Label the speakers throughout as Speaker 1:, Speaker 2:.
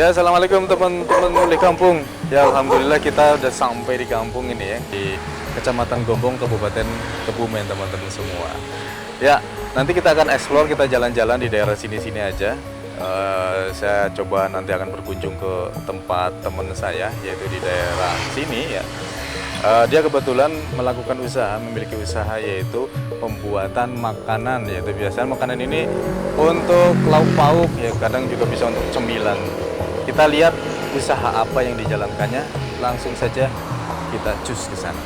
Speaker 1: Ya, assalamualaikum teman-teman mulai kampung. Ya, alhamdulillah kita udah sampai di kampung ini ya, di Kecamatan Gombong, Kabupaten Kebumen, teman-teman semua. Ya, nanti kita akan explore, kita jalan-jalan di daerah sini-sini aja. Saya coba nanti akan berkunjung ke tempat teman saya, yaitu di daerah sini ya. Dia kebetulan melakukan usaha, memiliki usaha yaitu pembuatan makanan, yaitu biasanya makanan ini untuk lauk pauk ya, kadang juga bisa untuk cemilan. Kita lihat usaha apa yang dijalankannya, langsung saja kita cus ke sana.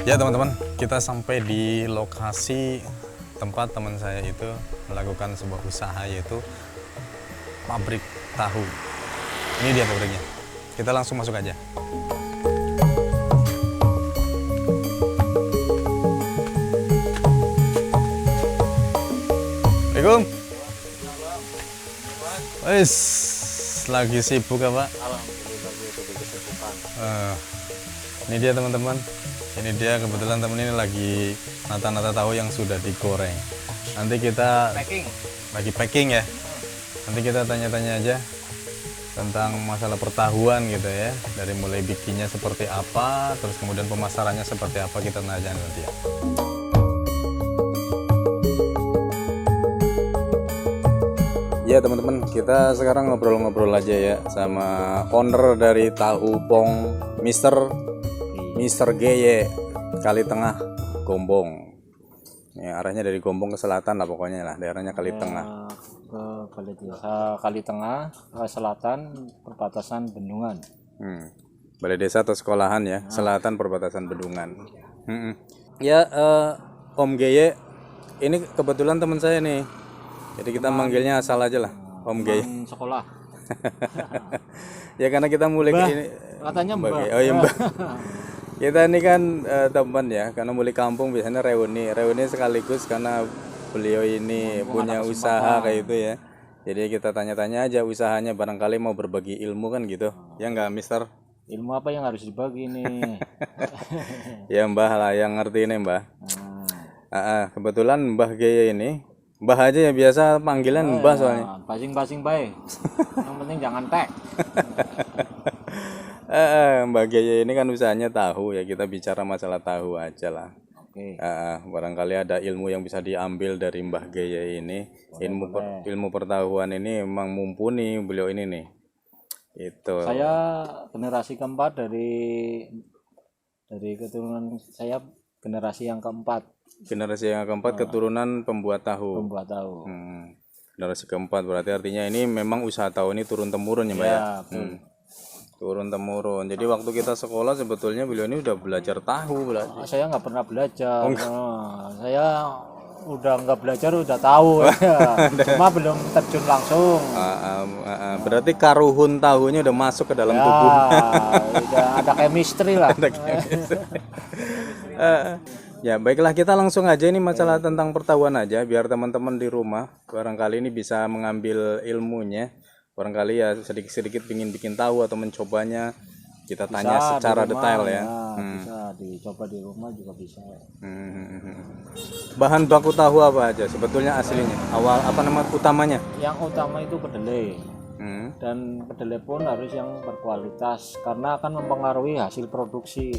Speaker 1: Ya teman-teman, kita sampai di lokasi tempat teman saya itu melakukan sebuah usaha, yaitu pabrik tahu. Ini dia pabriknya. Kita langsung masuk aja. Assalamualaikum. Wes, lagi sibuk apa?
Speaker 2: Alhamdulillah lagi kesibukan.
Speaker 1: Ini dia teman-teman. Ini dia kebetulan temen ini lagi nata-nata tahu yang sudah digoreng. Nanti kita lagi packing ya. Nanti kita tanya-tanya aja tentang masalah pertahuan gitu ya. Dari mulai bikinnya seperti apa, terus kemudian pemasarannya seperti apa, kita tanya nanti ya. Ya teman-teman, kita sekarang ngobrol-ngobrol aja ya sama owner dari Tahu Pong, Mister GY Kali Tengah Gombong. Ya, arahnya dari Gombong ke selatan lah pokoknya lah, daerahnya Kali Tengah.
Speaker 2: Ke Balai Desa Kali Tengah, selatan perbatasan Bendungan.
Speaker 1: Balai Desa atau sekolahan ya, selatan perbatasan Bendungan. Ya, Om GY ini kebetulan teman saya nih. Jadi kita manggilnya asal aja lah, Om GY.
Speaker 2: Sekolah.
Speaker 1: Ya karena kita mulai
Speaker 2: Mbah,
Speaker 1: ini
Speaker 2: katanya Mbah.
Speaker 1: Oh iya Mbah. Kita ini kan teman ya, karena mulai kampung biasanya reuni sekaligus karena beliau ini punya usaha kayak itu ya. Jadi kita tanya-tanya aja usahanya, barangkali mau berbagi ilmu kan gitu. Ya enggak, Mister?
Speaker 2: Ilmu apa yang harus dibagi nih?
Speaker 1: Ya Mbah lah yang ngerti ini Mbah. Kebetulan Mbah Geye ini, Mbah aja ya, biasa panggilan Mbah soalnya.
Speaker 2: Basing-basing baik. Yang penting jangan tek.
Speaker 1: Mbah Geye ini kan usahanya tahu ya, kita bicara masalah tahu aja lah.
Speaker 2: Oke.
Speaker 1: Barangkali ada ilmu yang bisa diambil dari Mbah Geye ini. Ilmu pertahuan ini memang mumpuni beliau ini nih. Itu.
Speaker 2: Saya generasi keempat dari keturunan saya, generasi yang keempat.
Speaker 1: Generasi yang keempat keturunan pembuat tahu. Generasi keempat berarti artinya ini memang usaha tahu ini turun temurun ya Mbak ya. Turun temurun. Jadi waktu kita sekolah sebetulnya beliau ini udah belajar tahu berarti.
Speaker 2: Saya nggak pernah belajar. Saya udah nggak belajar udah tahu. Cuma belum terjun langsung.
Speaker 1: Berarti karuhun tahunya udah masuk ke dalam tubuh.
Speaker 2: Udah ada chemistry lah.
Speaker 1: Ya baiklah, kita langsung aja ini masalah tentang pertahuan aja, biar teman-teman di rumah barangkali ini bisa mengambil ilmunya. Barangkali ya sedikit-sedikit ingin bikin tahu atau mencobanya, kita tanya secara detail ya.
Speaker 2: Bisa dicoba di rumah juga bisa.
Speaker 1: Bahan baku tahu apa aja sebetulnya aslinya? Awal apa nama utamanya?
Speaker 2: Yang utama itu kedelai. Dan kedelai pun harus yang berkualitas karena akan mempengaruhi hasil produksi.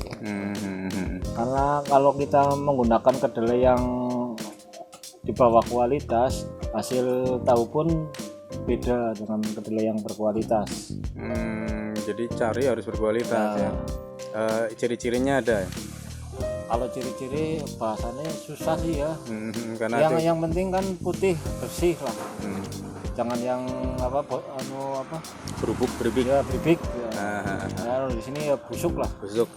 Speaker 2: Karena kalau kita menggunakan kedelai yang di bawah kualitas, hasil tahu pun beda dengan kedelai yang berkualitas.
Speaker 1: Jadi cari harus berkualitas ya. Ciri-cirinya ada.
Speaker 2: Kalau ciri-ciri bahasanya susah sih ya.
Speaker 1: Karena
Speaker 2: yang penting kan putih bersih lah. Jangan yang
Speaker 1: beribik.
Speaker 2: Ya beribik. Di sini ya busuk lah.
Speaker 1: Busuk.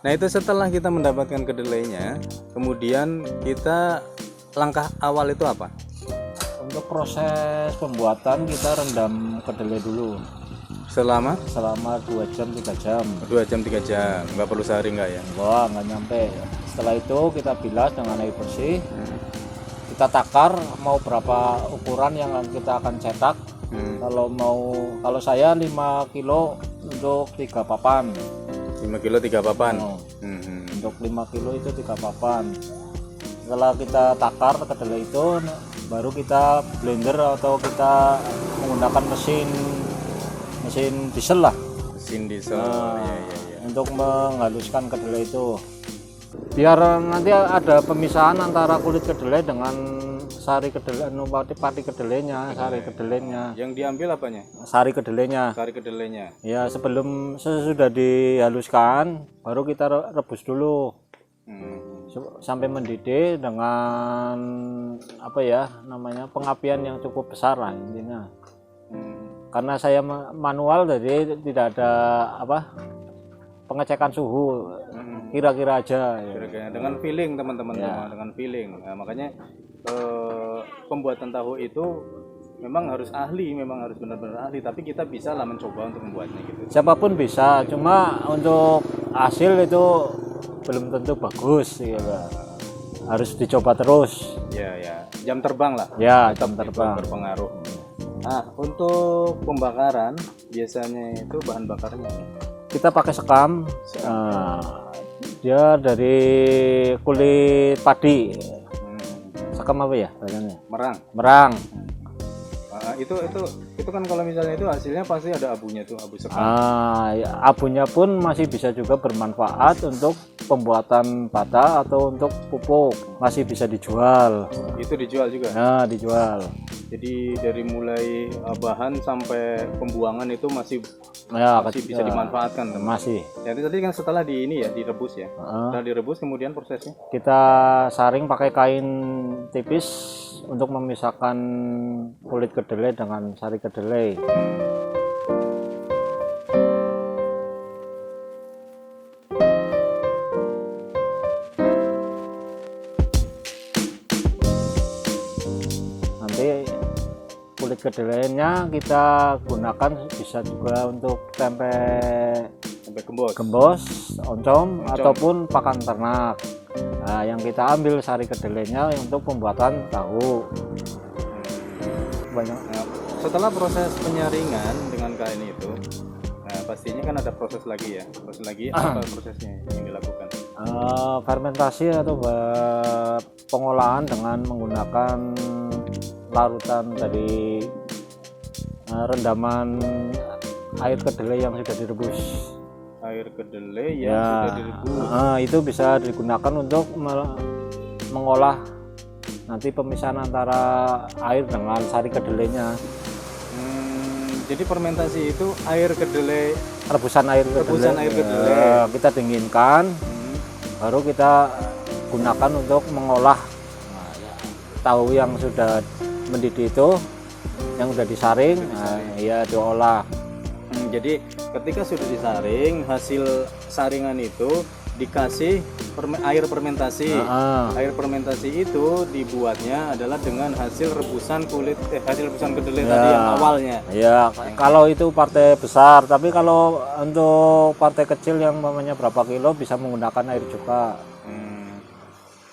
Speaker 1: Nah itu setelah kita mendapatkan kedelainya, kemudian kita langkah awal itu apa?
Speaker 2: Untuk proses pembuatan kita rendam kedelai dulu.
Speaker 1: Selama
Speaker 2: 2 jam 3 jam.
Speaker 1: 2 jam 3 jam. Nggak perlu sehari nggak ya?
Speaker 2: Wah, nggak nyampe. Setelah itu kita bilas dengan air bersih. Kita takar mau berapa ukuran yang kita akan cetak. Kalau saya 5 kilo untuk 3 papan.
Speaker 1: 5 kilo 3 papan.
Speaker 2: Untuk 5 kilo itu 3 papan. Setelah kita takar kedelai itu, baru kita blender atau kita menggunakan mesin diesel lah.
Speaker 1: Mesin diesel.
Speaker 2: Untuk menghaluskan kedelai itu. Biar nanti ada pemisahan antara kulit kedelai dengan sari kedelai, pati kedelainya, sari kedelainya.
Speaker 1: Yang diambil apanya?
Speaker 2: Sari kedelainya.
Speaker 1: Sari kedelainya.
Speaker 2: Ya, sesudah dihaluskan, baru kita rebus dulu. Sampai mendidih dengan pengapian yang cukup besar lah intinya. Karena saya manual, jadi tidak ada pengecekan suhu, kira-kira aja.
Speaker 1: Kira-kira dengan feeling teman-teman, dengan feeling. Nah, makanya pembuatan tahu itu memang harus ahli, memang harus benar-benar ahli. Tapi kita bisa lah mencoba untuk membuatnya gitu.
Speaker 2: Siapapun bisa, cuma untuk hasil itu belum tentu bagus, gitu. Harus dicoba terus.
Speaker 1: Ya. Jam terbang lah.
Speaker 2: Ya, jam terbang
Speaker 1: berpengaruh. Nah, untuk pembakaran biasanya itu bahan bakarnya
Speaker 2: kita pakai sekam. Dia dari kulit padi. Sekam apa ya bahasanya? Merang.
Speaker 1: Itu kan kalau misalnya itu hasilnya pasti ada abunya tuh, abu sekam.
Speaker 2: Ya, abunya pun masih bisa juga bermanfaat untuk pembuatan bata atau untuk pupuk, masih bisa dijual.
Speaker 1: Itu dijual juga?
Speaker 2: Nah, dijual.
Speaker 1: Jadi dari mulai bahan sampai pembuangan itu masih bisa dimanfaatkan, teman.
Speaker 2: Masih.
Speaker 1: Jadi tadi kan setelah direbus ya. Setelah direbus kemudian prosesnya?
Speaker 2: Kita saring pakai kain tipis untuk memisahkan kulit kedelai dengan sari kedelai. Nanti kulit kedelainya kita gunakan bisa juga untuk tempe gembos, oncom, ataupun pakan ternak. Nah, yang kita ambil sari kedelainya untuk pembuatan tahu. Banyak.
Speaker 1: Nah, setelah proses penyaringan dengan kain itu, nah pastinya kan ada proses lagi ya. Apa prosesnya yang dilakukan?
Speaker 2: Fermentasi atau pengolahan dengan menggunakan larutan dari rendaman air kedelai yang sudah direbus.
Speaker 1: Air kedelai yang sudah direbus.
Speaker 2: Itu bisa digunakan untuk mengolah nanti pemisahan antara air dengan sari kedelainya.
Speaker 1: Jadi fermentasi itu air kedelai,
Speaker 2: rebusan air kedelai. Kita dinginkan, baru kita gunakan untuk mengolah tahu yang sudah mendidih itu, yang sudah disaring, diolah.
Speaker 1: Jadi ketika sudah disaring, hasil saringan itu dikasih air fermentasi. Air fermentasi itu dibuatnya adalah dengan hasil rebusan kedelai tadi yang awalnya.
Speaker 2: Ya, kalau itu partai besar, tapi kalau untuk partai kecil yang namanya berapa kilo bisa menggunakan air cuka.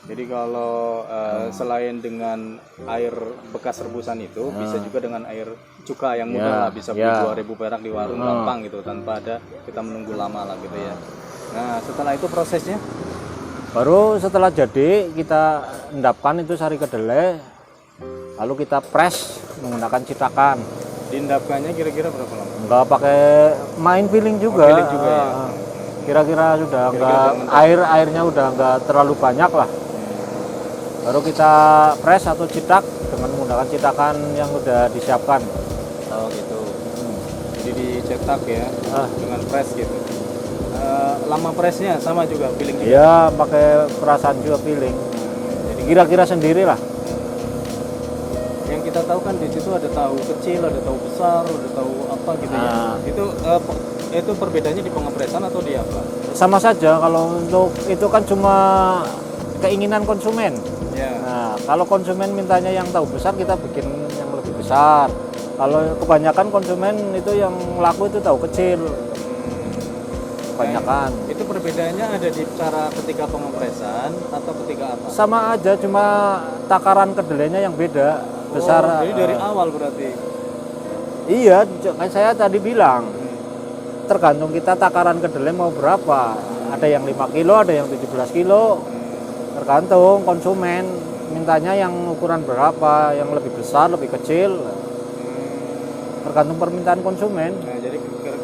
Speaker 1: Jadi kalau selain dengan air bekas rebusan itu, bisa juga dengan air cuka yang murah lah, bisa beli 2.000 perak di warung gampang gitu, tanpa ada kita menunggu lama lah gitu ya. Nah, setelah itu prosesnya?
Speaker 2: Baru setelah jadi kita endapkan itu sari kedelai, lalu kita press menggunakan citakan.
Speaker 1: Diendapkannya kira-kira berapa lama?
Speaker 2: Enggak pakai main filling juga.
Speaker 1: Ya.
Speaker 2: Kira-kira sudah airnya udah enggak terlalu banyak lah. Baru kita press atau cetak dengan menggunakan cetakan yang udah disiapkan.
Speaker 1: Oh gitu. Jadi dicetak ya dengan press gitu. Lama pressnya sama juga filling juga?
Speaker 2: Iya, pakai perasaan juga filling. Jadi kira-kira sendiri lah.
Speaker 1: Yang kita tahu kan di situ ada tahu kecil, ada tahu besar, ada tahu apa gitu ya. Itu perbedaannya di pengepresan atau di apa?
Speaker 2: Sama saja, kalau untuk itu kan cuma keinginan konsumen. Nah, kalau konsumen mintanya yang tahu besar, kita bikin yang lebih besar. Kalau kebanyakan konsumen itu yang laku itu tahu kecil. Kebanyakan.
Speaker 1: Itu perbedaannya ada di cara ketika pengepresan atau ketika apa?
Speaker 2: Sama aja, cuma takaran kedelainya yang beda, besar.
Speaker 1: Jadi dari awal berarti?
Speaker 2: Iya, kan saya tadi bilang. Tergantung kita takaran kedelai mau berapa. Ada yang 5 kilo, ada yang 17 kilo. Tergantung konsumen mintanya yang ukuran berapa, yang lebih besar, lebih kecil. Tergantung permintaan konsumen.
Speaker 3: Nah, jadi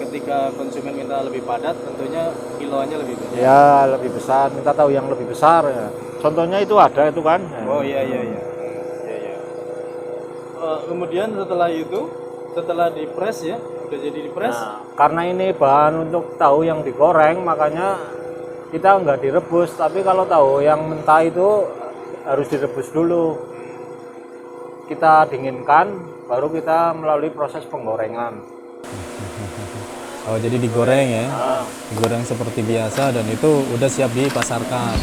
Speaker 3: ketika konsumen minta lebih padat, tentunya kiloannya lebih besar.
Speaker 2: Ya, lebih besar. Minta tahu yang lebih besar ya. Contohnya itu ada itu kan.
Speaker 3: Oh iya. Kemudian setelah dipres ya, udah jadi dipres.
Speaker 2: Nah, karena ini bahan untuk tahu yang digoreng, makanya kita nggak direbus. Tapi kalau tahu yang mentah itu harus direbus dulu. Kita dinginkan, baru kita melalui proses penggorengan.
Speaker 1: Oh, jadi digoreng ya? Digoreng seperti biasa dan itu udah siap dipasarkan.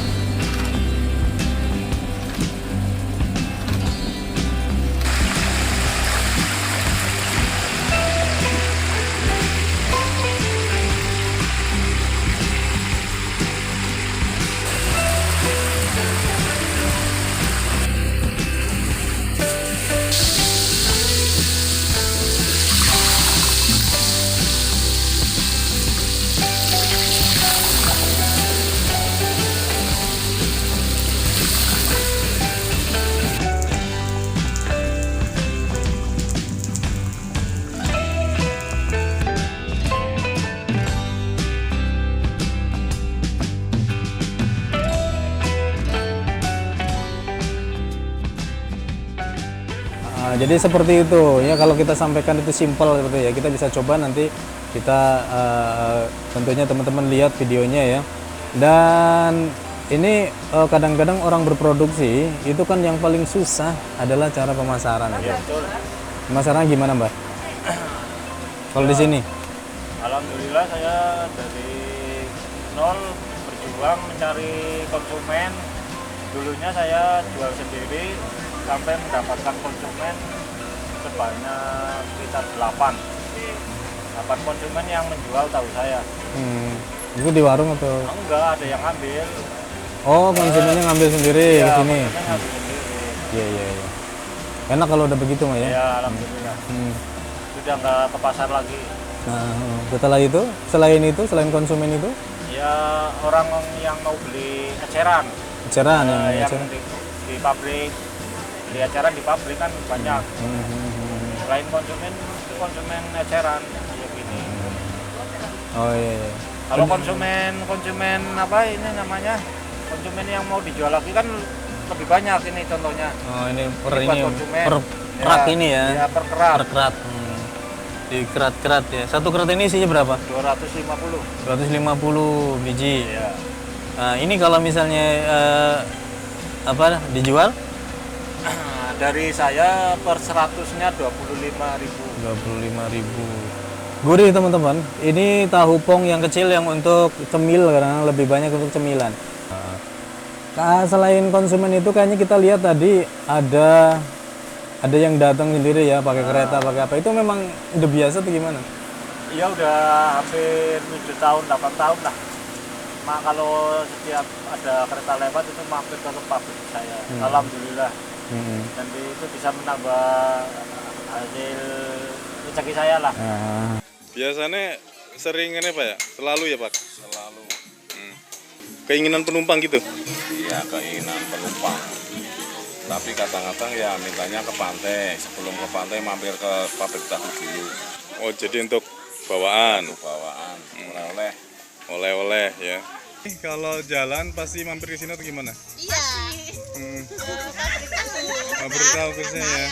Speaker 1: Jadi seperti itu ya, kalau kita sampaikan itu simpel seperti ya, kita bisa coba nanti kita tentunya teman-teman lihat videonya ya. Dan ini kadang-kadang orang berproduksi itu kan yang paling susah adalah cara pemasaran ya. Pemasaran gimana, Mbak? Kalau di sini?
Speaker 2: Alhamdulillah saya dari nol berjuang mencari konsumen. Dulunya saya jual sendiri sampai mendapatkan konsumen sebanyak sekitar 8 konsumen yang menjual tahu saya.
Speaker 1: Itu di warung atau?
Speaker 2: Enggak, ada yang ambil.
Speaker 1: Oh, konsumennya ngambil sendiri di sini.
Speaker 2: Konsumen ngambil sendiri.
Speaker 1: Iya. Enak kalau udah begitu mah ya.
Speaker 2: Ya, alhamdulillah. Sudah nggak ke pasar lagi.
Speaker 1: Nah, setelah itu, selain konsumen itu?
Speaker 2: Ya, orang yang mau beli eceran.
Speaker 1: Eceran
Speaker 2: yang
Speaker 1: eceran.
Speaker 2: di pabrik. Beli eceran di pabrik kan banyak. Selain konsumen, itu konsumen eceran kayak gini.
Speaker 1: Oh iya.
Speaker 2: Kalau konsumen apa ini namanya? Konsumen yang mau dijual lagi kan lebih banyak ini contohnya.
Speaker 1: Oh, ini per kerat ini ya.
Speaker 2: Ya, per kerat.
Speaker 1: Per kerat. Di kerat ya. Satu kerat ini isinya berapa?
Speaker 2: 250.
Speaker 1: 250 biji.
Speaker 2: Iya.
Speaker 1: Nah, ini kalau misalnya dijual?
Speaker 2: Dari saya per 100-nya 25.000.
Speaker 1: 25.000. Gurih teman-teman. Ini tahu pong yang kecil yang untuk cemil, karena lebih banyak untuk cemilan. Selain konsumen itu kayaknya kita lihat tadi ada yang datang sendiri ya, pakai kereta, pakai apa. Itu memang udah biasa atau gimana?
Speaker 2: Ya udah hampir 7 tahun, 8 tahun lah. Kalau setiap ada kereta lewat itu mampir ke pabrik saya. Alhamdulillah. Nanti itu bisa menambah hasil rezeki saya lah.
Speaker 1: Biasanya sering ini Pak ya? Selalu ya Pak? Selalu. Keinginan penumpang gitu?
Speaker 4: Iya, keinginan penumpang. Tapi kadang-kadang ya mintanya ke pantai. Sebelum ke pantai mampir ke pabrik tahu dulu.
Speaker 1: Oh, jadi untuk bawaan?
Speaker 4: Untuk bawaan, oleh-oleh.
Speaker 1: Oleh-oleh ya. Kalau jalan pasti mampir ke sini atau gimana?
Speaker 5: Iya.
Speaker 1: Pabrik tahu khususnya ya.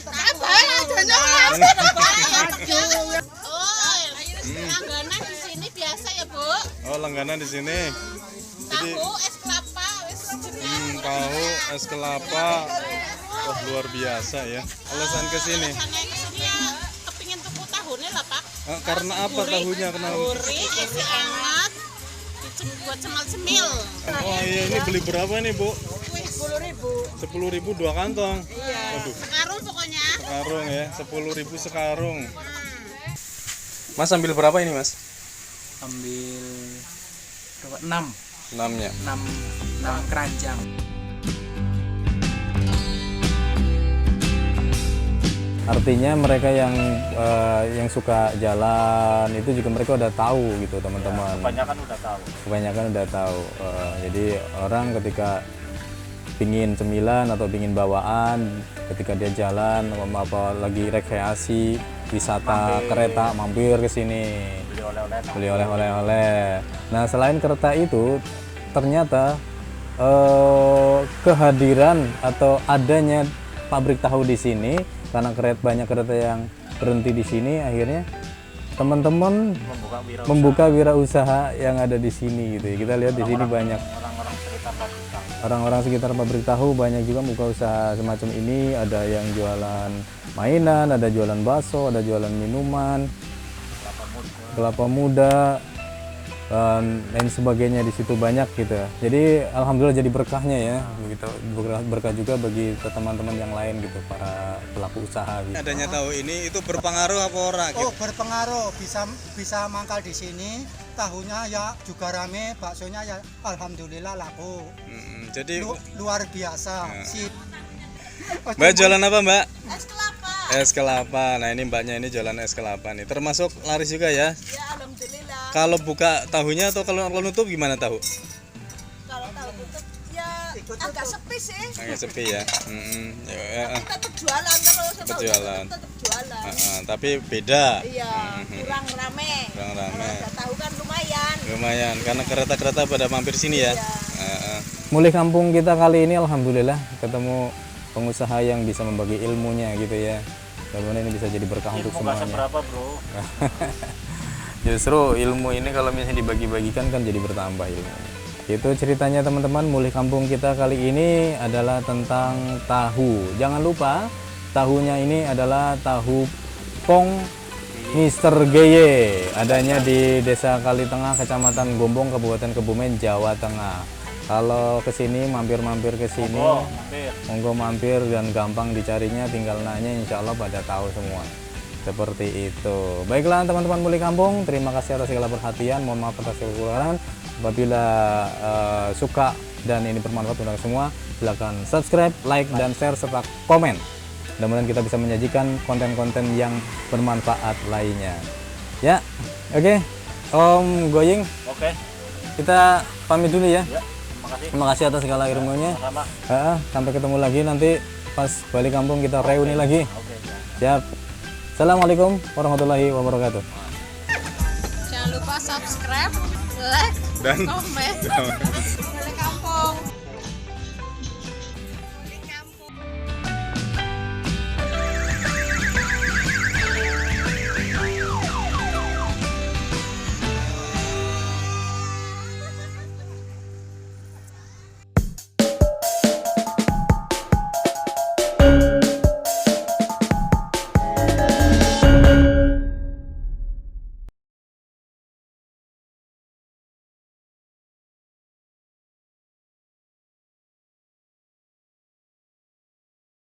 Speaker 5: Apa adanya? Langganan di sini biasa ya, Bu.
Speaker 1: Oh, langganan di sini.
Speaker 5: Tahu es kelapa wis
Speaker 1: Tahu es kelapa. Wah, luar biasa ya. Alasan ke sini.
Speaker 5: Sana ke sini ya kepingin tuku tahunnya lah, Pak.
Speaker 1: Karena apa tahunya? Kenapa?
Speaker 5: Gurih, isi enak. Buat cemil-cemil.
Speaker 1: Oh iya, ini beli berapa nih Bu?
Speaker 5: 10.000.
Speaker 1: 10.000 2 kantong.
Speaker 5: Iya.
Speaker 1: Aduh,
Speaker 5: Sekarung pokoknya.
Speaker 1: sekarung ya, 10.000 sekarung. Mas ambil berapa ini Mas?
Speaker 6: Ambil 6
Speaker 1: 6-nya.
Speaker 6: 6 keranjang.
Speaker 1: Artinya mereka yang suka jalan itu juga mereka udah tahu gitu teman-teman.
Speaker 2: Kebanyakan udah tahu.
Speaker 1: Kebanyakan udah tahu. Jadi orang ketika pingin cemilan atau pingin bawaan, ketika dia jalan apa lagi rekreasi, wisata kereta, mampir ke sini. Beli oleh-oleh. Nah, selain kereta itu ternyata kehadiran atau adanya pabrik tahu di sini, karena banyak kereta yang berhenti di sini, akhirnya teman-teman membuka wirausaha yang ada di sini gitu. Kita lihat di sini banyak orang-orang sekitar pabrik tahu, banyak juga buka usaha semacam ini. Ada yang jualan mainan, ada jualan bakso, ada jualan minuman, kelapa muda, dan lain sebagainya di situ banyak gitu. Jadi alhamdulillah jadi berkahnya ya, gitu. Berkah juga bagi teman-teman yang lain gitu, para pelaku usaha gitu.
Speaker 7: Adanya tahu ini itu berpengaruh apa ora gitu?
Speaker 8: Oh, berpengaruh, bisa mangkal di sini. Tahunya ya juga rame, baksonya ya alhamdulillah laku.
Speaker 7: Jadi
Speaker 8: Luar biasa. Sip.
Speaker 7: Mbak jualan apa, Mbak?
Speaker 5: Es kelapa.
Speaker 7: Es kelapa. Nah, ini Mbaknya ini jualan es kelapa nih. Termasuk laris juga ya?
Speaker 5: Ya alhamdulillah.
Speaker 7: Kalau buka tahunya atau kalau nutup gimana tahu?
Speaker 5: Kalau tahu tutup ya agak sepi sih.
Speaker 7: Agak sepi ya. Ya,
Speaker 5: Tapi tetap jualan terus.
Speaker 7: Tetap jualan.
Speaker 5: Tetap jualan.
Speaker 7: tapi beda.
Speaker 5: Iya, kurang rame.
Speaker 7: Kurang rame.
Speaker 5: Kalau udah tahu kan lumayan.
Speaker 7: Lumayan karena kereta-kereta pada mampir sini ya.
Speaker 1: Mulai kampung kita kali ini alhamdulillah ketemu pengusaha yang bisa membagi ilmunya gitu ya. Mudah-mudahan ini bisa jadi berkah untuk semuanya.
Speaker 2: Berapa, Bro?
Speaker 1: Justru ilmu ini kalau misalnya dibagi-bagikan kan jadi bertambah ilmunya. Itu ceritanya teman-teman, mulai kampung kita kali ini adalah tentang tahu. Jangan lupa tahunya ini adalah tahu Pong Mister Geye. Adanya di Desa Kalitengah, Kecamatan Gombong, Kabupaten Kebumen, Jawa Tengah. Kalau kesini mampir-mampir ke sini, monggo mampir dan gampang dicarinya, tinggal nanya, insya Allah pada tahu semua. Seperti itu. Baiklah teman-teman Muli Kampung, terima kasih atas segala perhatian. Mohon maaf atas kekurangan. Apabila suka dan ini bermanfaat untuk semua, silakan subscribe, like, dan share serta komen. Mudah-mudahan kita bisa menyajikan konten-konten yang bermanfaat lainnya. Ya, oke. Om Goying.
Speaker 2: Oke.
Speaker 1: Kita pamit dulu ya.
Speaker 2: Terima kasih.
Speaker 1: Atas segala ilmunya.
Speaker 2: Sama.
Speaker 1: Sampai ketemu lagi nanti pas balik kampung kita reuni lagi. Siap. Assalamualaikum warahmatullahi wabarakatuh.
Speaker 5: Jangan lupa subscribe, like,
Speaker 7: Dan
Speaker 5: komen.